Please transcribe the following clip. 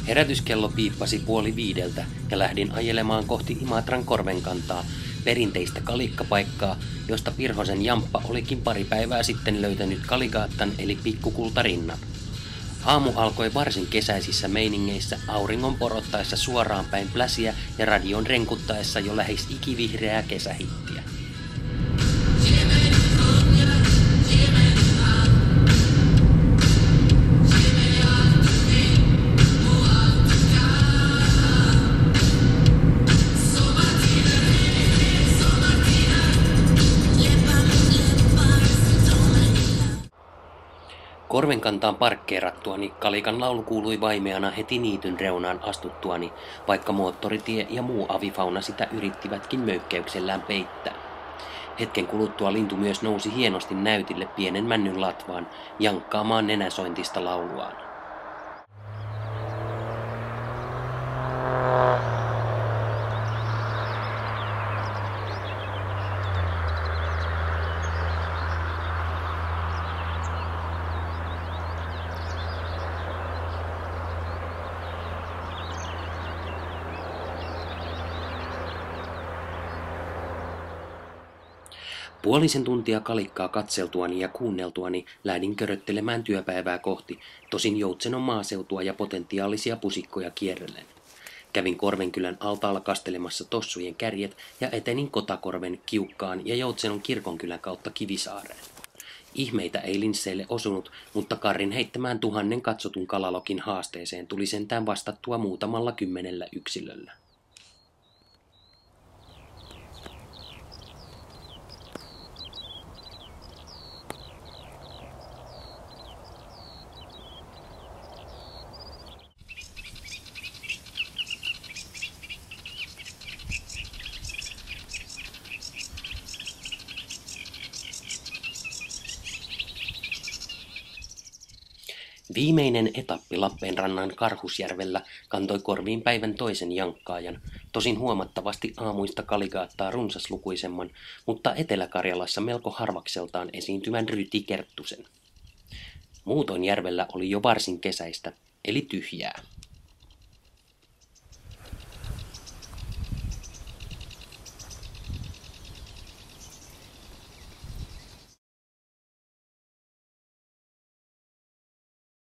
Herätyskello piippasi 4:30 ja lähdin ajelemaan kohti Imatran Korvenkantaa, perinteistä kalikkapaikkaa, josta Pirhosen Jamppa olikin pari päivää sitten löytänyt Kaligaattan eli pikkukultarinnan. Aamu alkoi varsin kesäisissä meiningeissä, auringon porottaessa suoraan päin pläsiä ja radion renkuttaessa jo lähes ikivihreää kesähittiä. Korvenkantaan parkkeerattuani Kalikan laulu kuului vaimeana heti niityn reunaan astuttuani, vaikka moottoritie ja muu avifauna sitä yrittivätkin möykkäyksellään peittää. Hetken kuluttua lintu myös nousi hienosti näytille pienen männyn latvaan, jankkaamaan nenäsointista lauluaan. Puolisen tuntia kalikkaa katseltuani ja kuunneltuani lähdin köröttelemään työpäivää kohti, tosin Joutsenon maaseutua ja potentiaalisia pusikkoja kierrellen. Kävin Korvenkylän altaalla kastelemassa tossujen kärjet ja etenin Kotakorven, Kiukkaan ja Joutsenon kirkonkylän kautta Kivisaareen. Ihmeitä ei linsseille osunut, mutta Karrin heittämään 1000 katsotun kalalokin haasteeseen tuli sentään vastattua muutamalla 10 yksilöllä. Viimeinen etappi Lappeenrannan Karhusjärvellä kantoi korviin päivän toisen jankkaajan, tosin huomattavasti aamuista Kaligaattaa runsaslukuisemman, mutta Etelä-Karjalassa melko harvakseltaan esiintyvän Ryti Kerttusen. Muutoin järvellä oli jo varsin kesäistä, eli tyhjää.